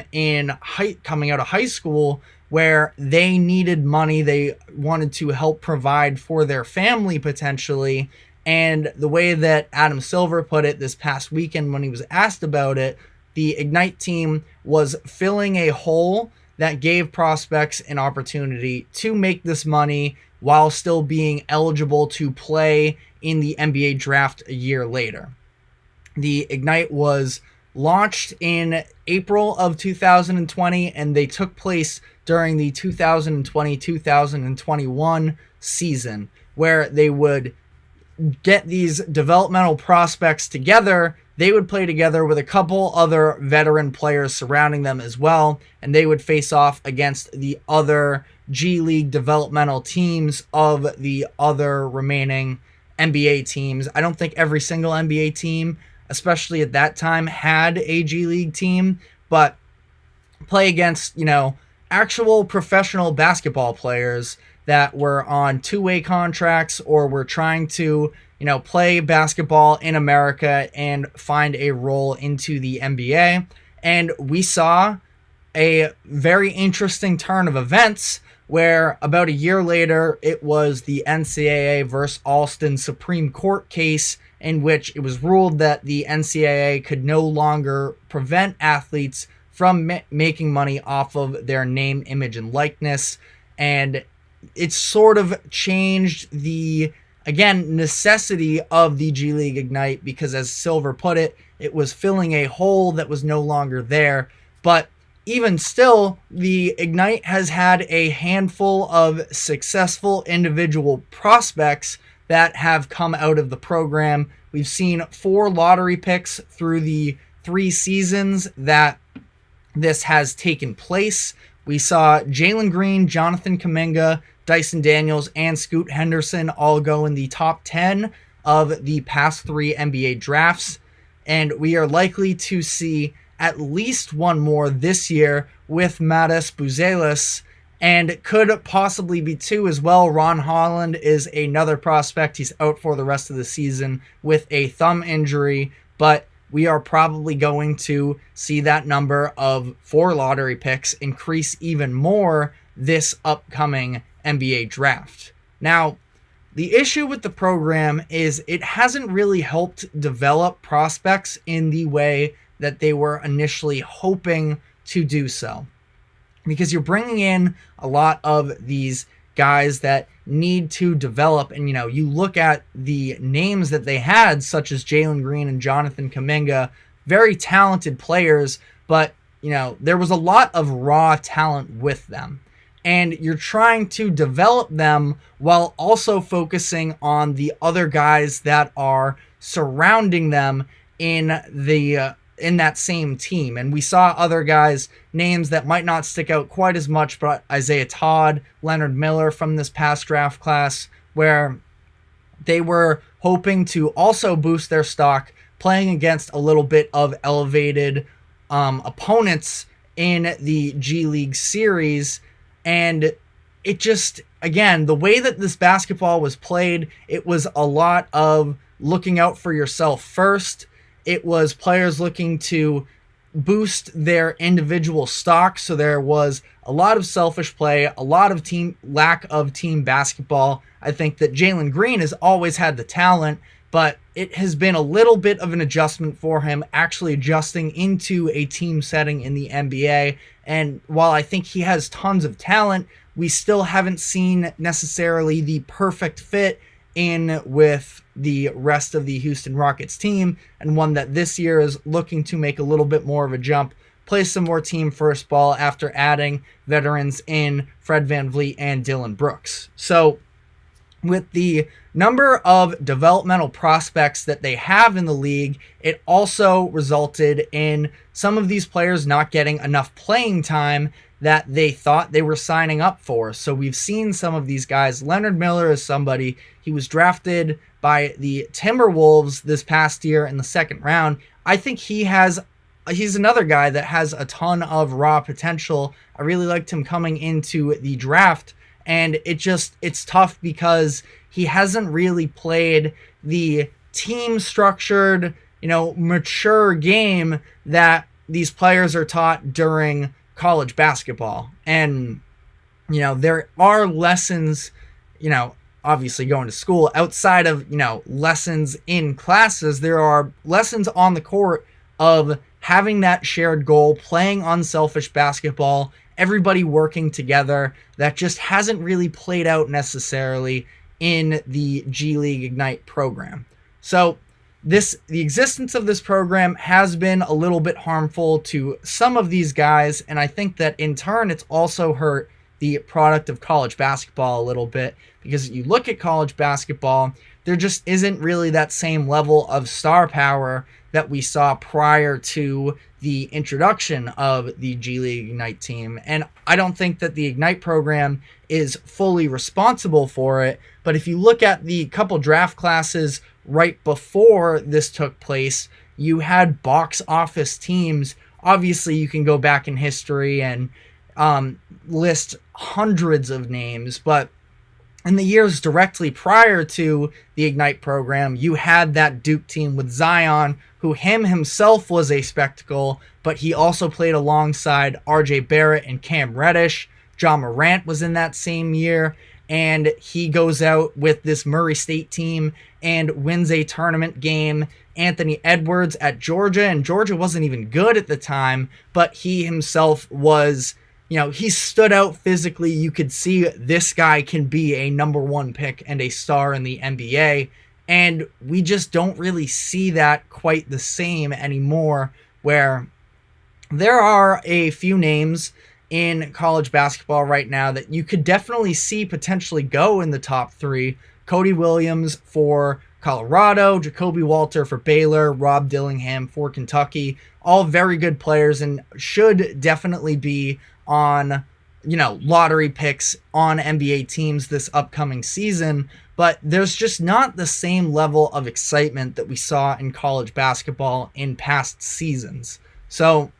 coming out of high school, where they needed money, they wanted to help provide for their family potentially. And the way that Adam Silver put it this past weekend when he was asked about it, the Ignite team was filling a hole that gave prospects an opportunity to make this money while still being eligible to play in the NBA draft a year later. The Ignite was launched in April of 2020, and they took place during the 2020-2021 season, where they would get these developmental prospects together. They would play together with a couple other veteran players surrounding them as well, and they would face off against the other G League developmental teams of the other remaining NBA teams. I don't think every single NBA team, especially at that time, had a G League team, but play against, actual professional basketball players that were on two-way contracts or were trying to, play basketball in America and find a role into the NBA. And we saw a very interesting turn of events where about a year later, it was the NCAA versus Alston Supreme Court case in which it was ruled that the NCAA could no longer prevent athletes from making money off of their name, image, and likeness. And it sort of changed the, again, necessity of the G League Ignite, because as Silver put it, it was filling a hole that was no longer there. But even still, the Ignite has had a handful of successful individual prospects that have come out of the program. We've seen 4 lottery picks through the 3 seasons that this has taken place. We saw Jalen Green, Jonathan Kuminga, Dyson Daniels, and Scoot Henderson all go in the top 10 of the past 3 NBA drafts. And we are likely to see at least one more this year with Matas Buzelis, and could possibly be 2 as well. Ron Holland is another prospect. He's out for the rest of the season with a thumb injury, but we are probably going to see that number of 4 lottery picks increase even more this upcoming NBA draft. Now, the issue with the program is it hasn't really helped develop prospects in the way that they were initially hoping to do so, because you're bringing in a lot of these guys that need to develop. And, you look at the names that they had, such as Jalen Green and Jonathan Kuminga, very talented players, but, there was a lot of raw talent with them. And you're trying to develop them while also focusing on the other guys that are surrounding them in that same team. And we saw other guys, names that might not stick out quite as much, but Isaiah Todd, Leonard Miller from this past draft class, where they were hoping to also boost their stock, playing against a little bit of elevated opponents in the G League series. And it just, again, the way that this basketball was played, it was a lot of looking out for yourself first. It was players looking to boost their individual stock. So there was a lot of selfish play, a lot of lack of team basketball. I think that Jalen Green has always had the talent, but it has been a little bit of an adjustment for him, actually adjusting into a team setting in the NBA. And while I think he has tons of talent, we still haven't seen necessarily the perfect fit in with the rest of the Houston Rockets team, and one that this year is looking to make a little bit more of a jump, play some more team first ball after adding veterans in Fred VanVleet and Dylan Brooks. So with the number of developmental prospects that they have in the league, it also resulted in some of these players not getting enough playing time that they thought they were signing up for. So we've seen some of these guys. Leonard Miller is somebody, he was drafted by the Timberwolves this past year in the second round. I think he's another guy that has a ton of raw potential. I really liked him coming into the draft, and it's tough because he hasn't really played the team structured, mature game that these players are taught during college basketball. And there are lessons, obviously going to school outside of lessons in classes. There are lessons on the court of having that shared goal, playing unselfish basketball, everybody working together, that just hasn't really played out necessarily in the G League Ignite program. So the existence of this program has been a little bit harmful to some of these guys, and I think that in turn it's also hurt the product of college basketball a little bit, because you look at college basketball, there just isn't really that same level of star power that we saw prior to the introduction of the G League Ignite team. And I don't think that the Ignite program is fully responsible for it, but if you look at the couple draft classes right before this took place, you had box office teams. Obviously, you can go back in history and list hundreds of names, but in the years directly prior to the Ignite program, you had that Duke team with Zion, who himself was a spectacle, but he also played alongside RJ Barrett and Cam Reddish. John Morant was in that same year, and he goes out with this Murray State team and wins a tournament game. Anthony Edwards at Georgia, and Georgia wasn't even good at the time, but he himself was, he stood out physically. You could see this guy can be a number one pick and a star in the NBA, and we just don't really see that quite the same anymore, where there are a few names in college basketball right now that you could definitely see potentially go in the top three. Cody Williams for Colorado, Jacoby Walter for Baylor, Rob Dillingham for Kentucky, all very good players and should definitely be on, lottery picks on NBA teams this upcoming season. But there's just not the same level of excitement that we saw in college basketball in past seasons. So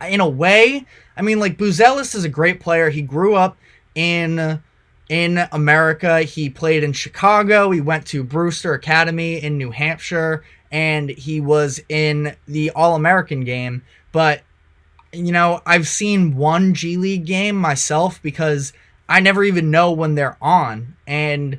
in a way, Buzelis is a great player. He grew up in America. He played in Chicago. He went to Brewster Academy in New Hampshire, and he was in the All-American game. But, I've seen one G League game myself because I never even know when they're on. And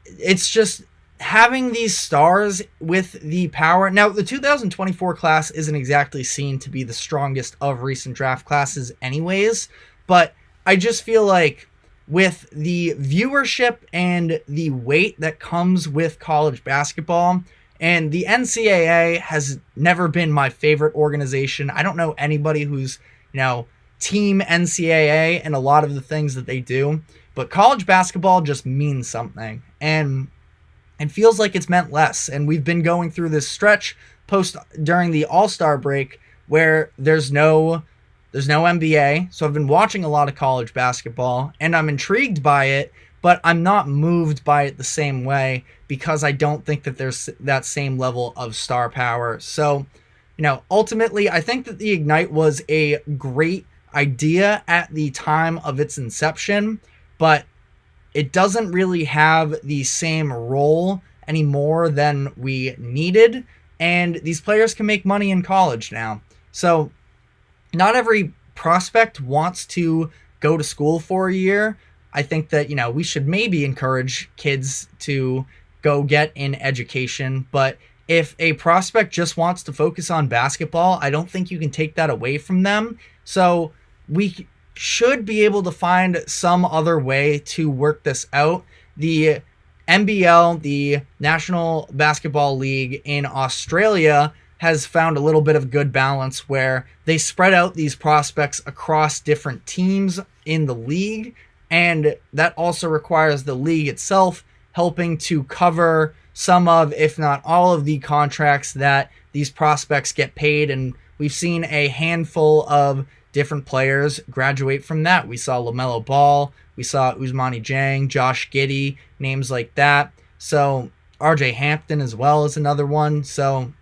it's just having these stars with the power. Now, the 2024 class isn't exactly seen to be the strongest of recent draft classes anyways, but I just feel like with the viewership and the weight that comes with college basketball, and the NCAA has never been my favorite organization. I don't know anybody who's, team NCAA and a lot of the things that they do, but college basketball just means something, and it feels like it's meant less. And we've been going through this stretch during the All-Star break where there's no NBA. So I've been watching a lot of college basketball and I'm intrigued by it, but I'm not moved by it the same way because I don't think that there's that same level of star power. So, ultimately, I think that the Ignite was a great idea at the time of its inception, but it doesn't really have the same role any more than we needed, and these players can make money in college now. So not every prospect wants to go to school for a year. I think that, we should maybe encourage kids to go get an education, but if a prospect just wants to focus on basketball, I don't think you can take that away from them. So we should be able to find some other way to work this out. The NBL, the National Basketball League in Australia, has found a little bit of good balance where they spread out these prospects across different teams in the league, and that also requires the league itself helping to cover some of, if not all of, the contracts that these prospects get paid. And we've seen a handful of different players graduate from that. We saw LaMelo Ball, we saw Ousmane Dieng, Josh Giddey, names like that. So RJ Hampton as well is another one. So,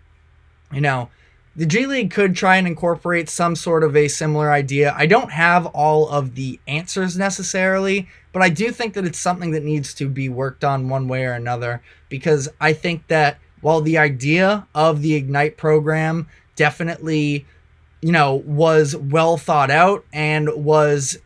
the G League could try and incorporate some sort of a similar idea. I don't have all of the answers necessarily, but I do think that it's something that needs to be worked on one way or another, because I think that while the idea of the Ignite program definitely, was well thought out and was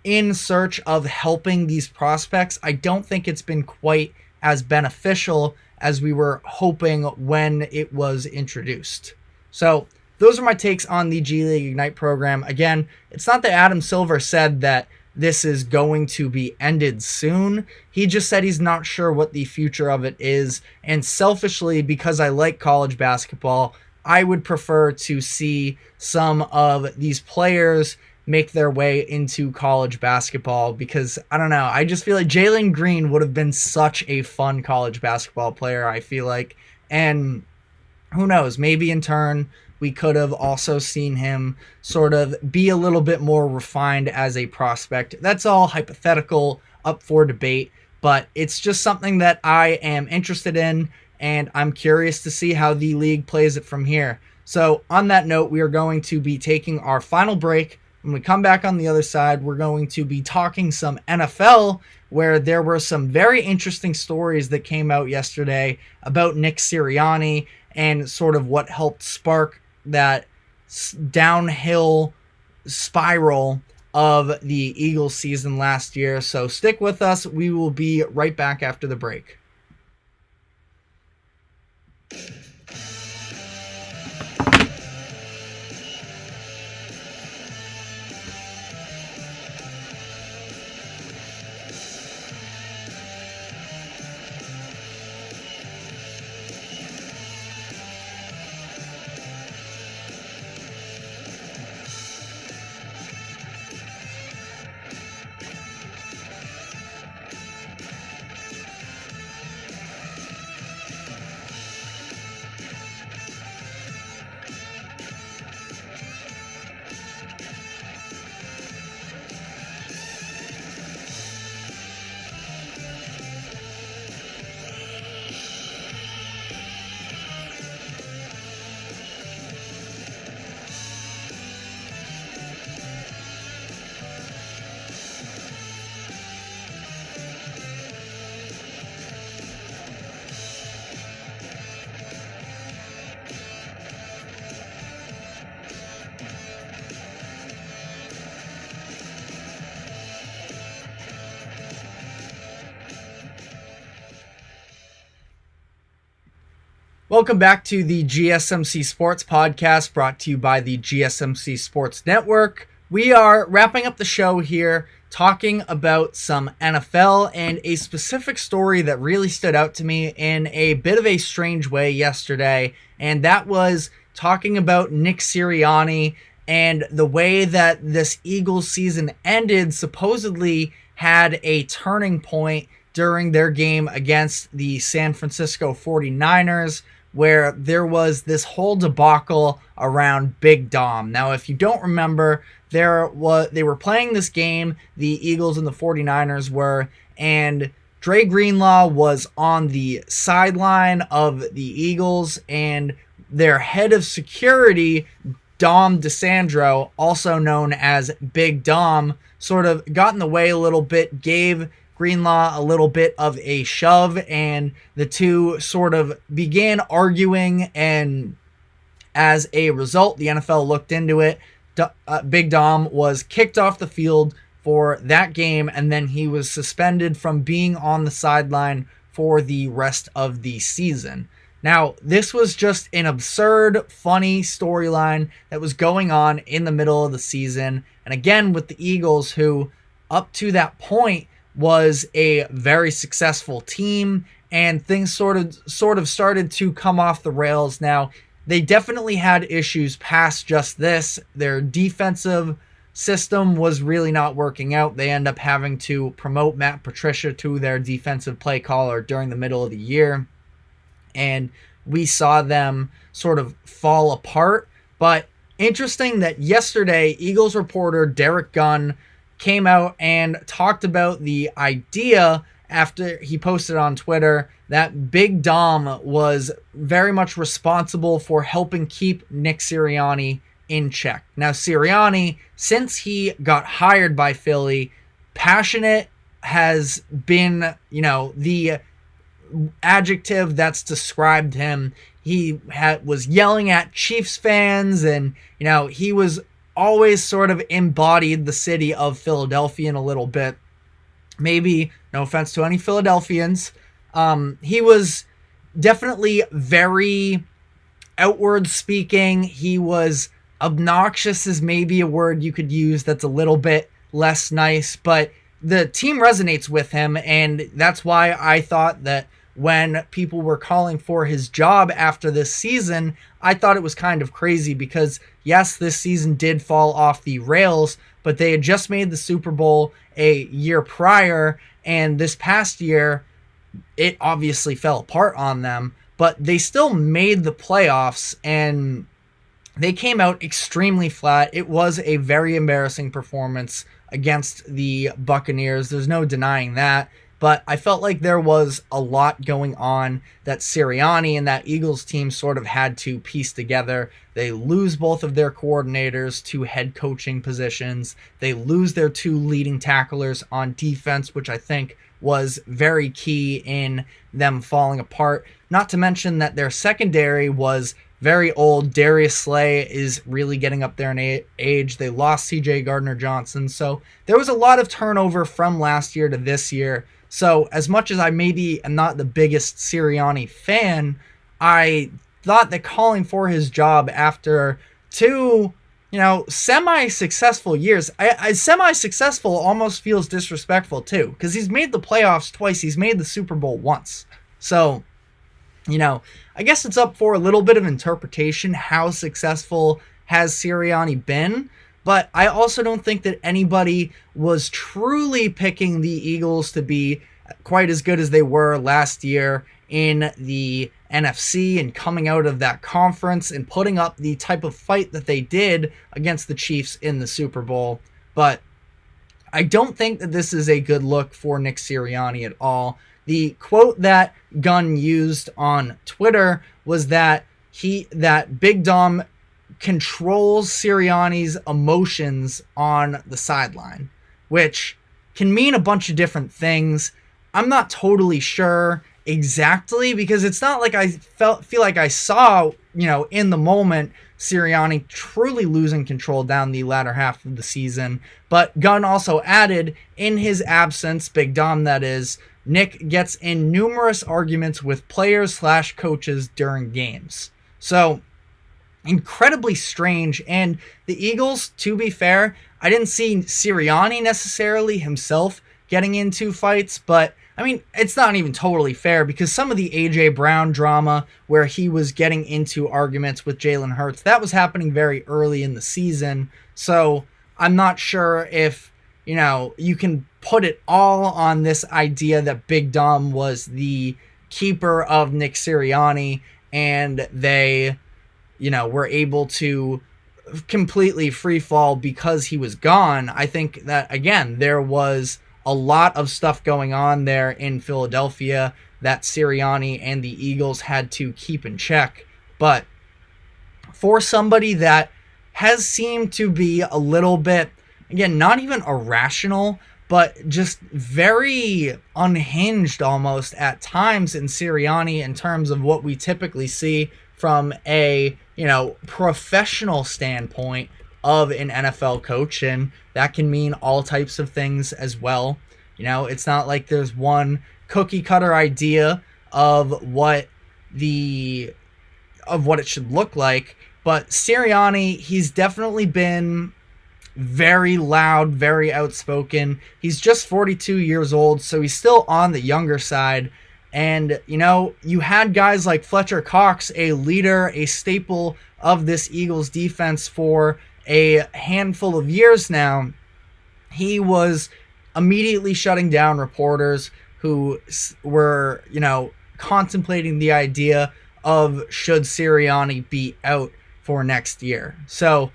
in search of helping these prospects, I don't think it's been quite as beneficial as we were hoping when it was introduced. So those are my takes on the G League Ignite program. Again, it's not that Adam Silver said that this is going to be ended soon. He just said he's not sure what the future of it is. And selfishly, because I like college basketball, I would prefer to see some of these players make their way into college basketball, because I don't know, I just feel like Jalen Green would have been such a fun college basketball player, I feel like. And who knows, maybe in turn we could have also seen him sort of be a little bit more refined as a prospect. That's all hypothetical, up for debate, but it's just something that I am interested in, and I'm curious to see how the league plays it from here. So on that note, we are going to be taking our final break. When we come back on the other side, we're going to be talking some NFL, where there were some very interesting stories that came out yesterday about Nick Sirianni and sort of what helped spark that downhill spiral of the Eagles season last year. So stick with us. We will be right back after the break. Welcome back to the GSMC Sports Podcast, brought to you by the GSMC Sports Network. We are wrapping up the show here, talking about some NFL and a specific story that really stood out to me in a bit of a strange way yesterday, and that was talking about Nick Sirianni and the way that this Eagles season ended supposedly had a turning point during their game against the San Francisco 49ers, where there was this whole debacle around Big Dom. Now, if you don't remember, they were playing this game, the Eagles and the 49ers were, and Dre Greenlaw was on the sideline of the Eagles, and their head of security, Dom DeSandro, also known as Big Dom, sort of got in the way a little bit, gave Greenlaw a little bit of a shove, and the two sort of began arguing, and as a result, the NFL looked into it. Big Dom was kicked off the field for that game, and then he was suspended from being on the sideline for the rest of the season. Now, this was just an absurd, funny storyline that was going on in the middle of the season. And again, with the Eagles, who up to that point was a very successful team, and things sort of started to come off the rails. Now, they definitely had issues past just this. Their defensive system was really not working out. They end up having to promote Matt Patricia to their defensive play caller during the middle of the year, and we saw them sort of fall apart. But interesting that yesterday, Eagles reporter Derek Gunn came out and talked about the idea after he posted on Twitter that Big Dom was very much responsible for helping keep Nick Sirianni in check. Now, Sirianni, since he got hired by Philly, passionate has been, the adjective that's described him. He was yelling at Chiefs fans, and, he was always sort of embodied the city of Philadelphia in a little bit. Maybe, no offense to any Philadelphians. He was definitely very outward speaking. He was obnoxious, is maybe a word you could use that's a little bit less nice, but the team resonates with him, and that's why I thought that when people were calling for his job after this season, I thought it was kind of crazy because, yes, this season did fall off the rails, but they had just made the Super Bowl a year prior, and this past year, it obviously fell apart on them, but they still made the playoffs, and they came out extremely flat. It was a very embarrassing performance against the Buccaneers. There's no denying that. But I felt like there was a lot going on that Sirianni and that Eagles team sort of had to piece together. They lose both of their coordinators to head coaching positions. They lose their two leading tacklers on defense, which I think was very key in them falling apart. Not to mention that their secondary was very old. Darius Slay is really getting up there in age. They lost CJ Gardner-Johnson. So there was a lot of turnover from last year to this year. So as much as I maybe am not the biggest Sirianni fan, I thought that calling for his job after two, semi-successful years, semi-successful almost feels disrespectful too, because he's made the playoffs twice. He's made the Super Bowl once. So, I guess it's up for a little bit of interpretation. How successful has Sirianni been? But I also don't think that anybody was truly picking the Eagles to be quite as good as they were last year in the NFC and coming out of that conference and putting up the type of fight that they did against the Chiefs in the Super Bowl. But I don't think that this is a good look for Nick Sirianni at all. The quote that Gunn used on Twitter was that Big Dom controls Sirianni's emotions on the sideline, which can mean a bunch of different things. I'm not totally sure exactly, because it's not like I feel like I saw, in the moment, Sirianni truly losing control down the latter half of the season. But Gunn also added, in his absence, Big Dom that is, Nick gets in numerous arguments with players/coaches during games. So, incredibly strange. And the Eagles, to be fair, I didn't see Sirianni necessarily himself getting into fights, but I mean, it's not even totally fair, because some of the A.J. Brown drama where he was getting into arguments with Jalen Hurts, that was happening very early in the season. So I'm not sure if, you can put it all on this idea that Big Dom was the keeper of Nick Sirianni, and they, were able to completely free fall because he was gone. I think that, again, there was a lot of stuff going on there in Philadelphia that Sirianni and the Eagles had to keep in check. But for somebody that has seemed to be a little bit, again, not even irrational, but just very unhinged almost at times in Sirianni in terms of what we typically see from a, professional standpoint of an NFL coach. And that can mean all types of things as well. It's not like there's one cookie cutter idea of what it should look like. But Sirianni, he's definitely been very loud, very outspoken. He's just 42 years old, so he's still on the younger side. And, you had guys like Fletcher Cox, a leader, a staple of this Eagles defense for a handful of years now. He was immediately shutting down reporters who were, contemplating the idea of should Sirianni be out for next year. So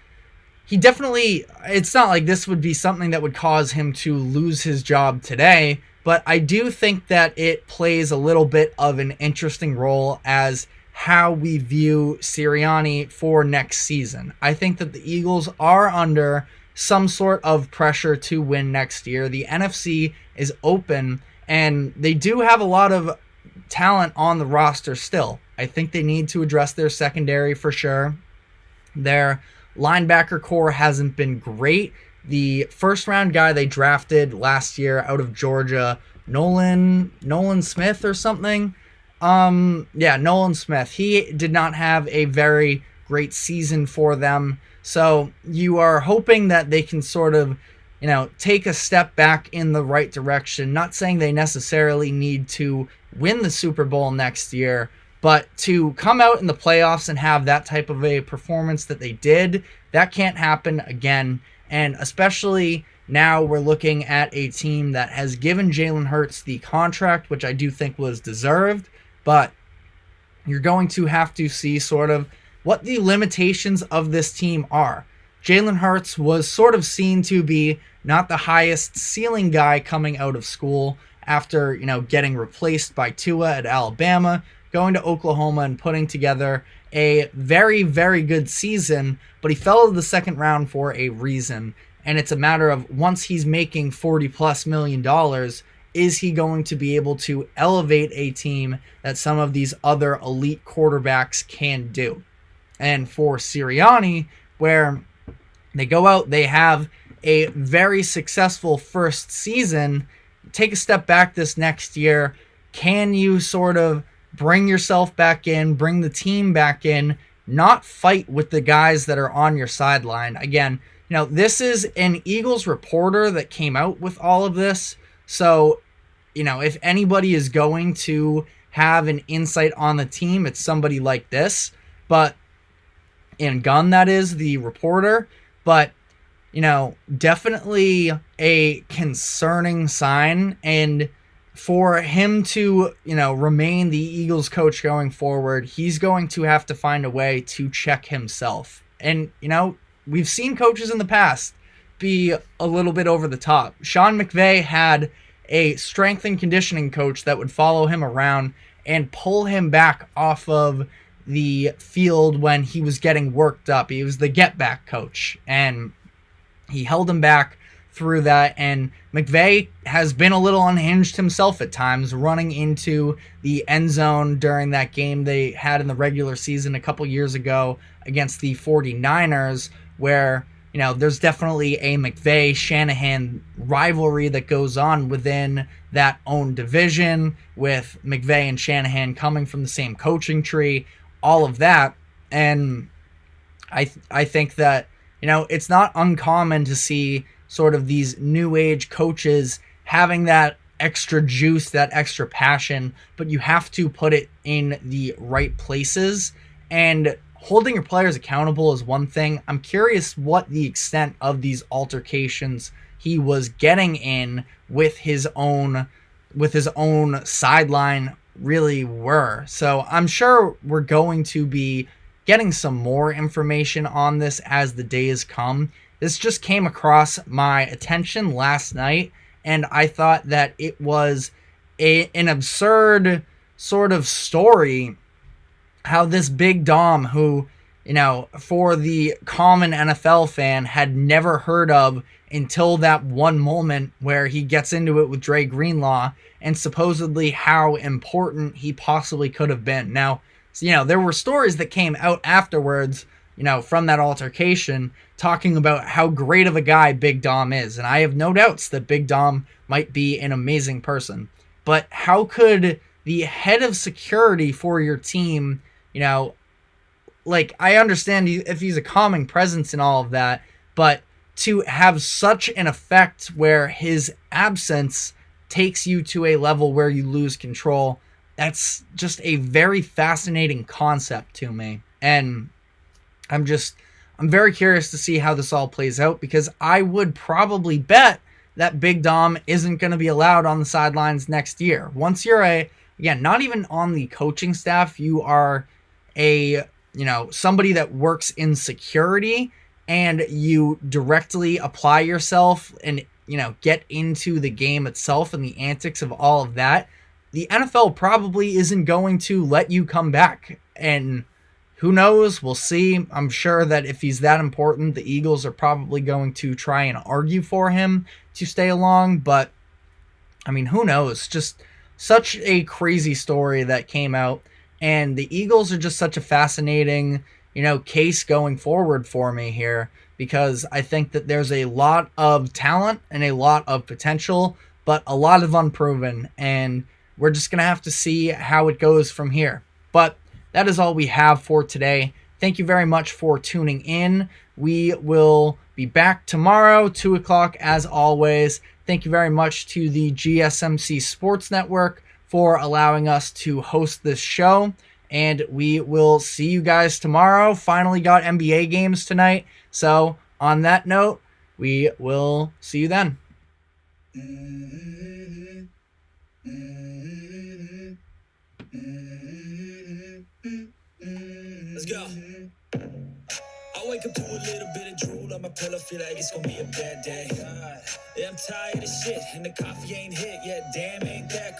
he definitely, it's not like this would be something that would cause him to lose his job today, but I do think that it plays a little bit of an interesting role as how we view Sirianni for next season. I think that the Eagles are under some sort of pressure to win next year. The NFC is open, and they do have a lot of talent on the roster still. I think they need to address their secondary for sure. Their linebacker core hasn't been great. The first round guy they drafted last year out of Georgia, Nolan Smith or something. Nolan Smith. He did not have a very great season for them. So you are hoping that they can sort of, take a step back in the right direction. Not saying they necessarily need to win the Super Bowl next year, but to come out in the playoffs and have that type of a performance that they did, that can't happen again. And especially now we're looking at a team that has given Jalen Hurts the contract, which I do think was deserved, but you're going to have to see sort of what the limitations of this team are. Jalen Hurts was sort of seen to be not the highest ceiling guy coming out of school after, getting replaced by Tua at Alabama, going to Oklahoma and putting together a very, very good season, but he fell to the second round for a reason. And it's a matter of once he's making $40+ million, is he going to be able to elevate a team that some of these other elite quarterbacks can do? And for Sirianni, where they go out, they have a very successful first season, take a step back this next year. Can you sort of bring yourself back in, bring the team back in, not fight with the guys that are on your sideline? Again, this is an Eagles reporter that came out with all of this. So, if anybody is going to have an insight on the team, it's somebody like this. But, and Gunn, that is, the reporter. But, definitely a concerning sign. And for him to, remain the Eagles coach going forward, he's going to have to find a way to check himself. And, we've seen coaches in the past be a little bit over the top. Sean McVay had a strength and conditioning coach that would follow him around and pull him back off of the field when he was getting worked up. He was the get back coach, and he held him back through that. And McVay has been a little unhinged himself at times, running into the end zone during that game they had in the regular season a couple years ago against the 49ers, where there's definitely a McVay-Shanahan rivalry that goes on within that own division, with McVay and Shanahan coming from the same coaching tree, all of that. And I think that, it's not uncommon to see sort of these new age coaches having that extra juice, that extra passion, but you have to put it in the right places. And holding your players accountable is one thing. I'm curious what the extent of these altercations he was getting in with his own sideline really were. So I'm sure we're going to be getting some more information on this as the days come. This just came across my attention last night, and I thought that it was an absurd sort of story how this Big Dom, who, for the common NFL fan, had never heard of until that one moment where he gets into it with Dre Greenlaw, and supposedly how important he possibly could have been. Now, there were stories that came out afterwards, from that altercation, talking about how great of a guy Big Dom is. And I have no doubts that Big Dom might be an amazing person. But how could the head of security for your team, I understand if he's a calming presence and all of that, but to have such an effect where his absence takes you to a level where you lose control, that's just a very fascinating concept to me. And I'm very curious to see how this all plays out, because I would probably bet that Big Dom isn't going to be allowed on the sidelines next year. Once you're not even on the coaching staff, you are somebody that works in security, and you directly apply yourself and, get into the game itself and the antics of all of that, the NFL probably isn't going to let you come back. And who knows? We'll see. I'm sure that if he's that important, the Eagles are probably going to try and argue for him to stay along. But, who knows? Just such a crazy story that came out. And the Eagles are just such a fascinating, case going forward for me here, because I think that there's a lot of talent and a lot of potential, but a lot of unproven. And we're just going to have to see how it goes from here. But that is all we have for today. Thank you very much for tuning in. We will be back tomorrow, 2 o'clock as always. Thank you very much to the GSMC Sports Network for allowing us to host this show. And we will see you guys tomorrow. Finally got NBA games tonight. So on that note, we will see you then. Let's go. I wake up to a little bit of drool on my pillow, feel like it's gonna be a bad day. Yeah, I'm tired of shit, and the coffee ain't hit yet. Damn, ain't that great.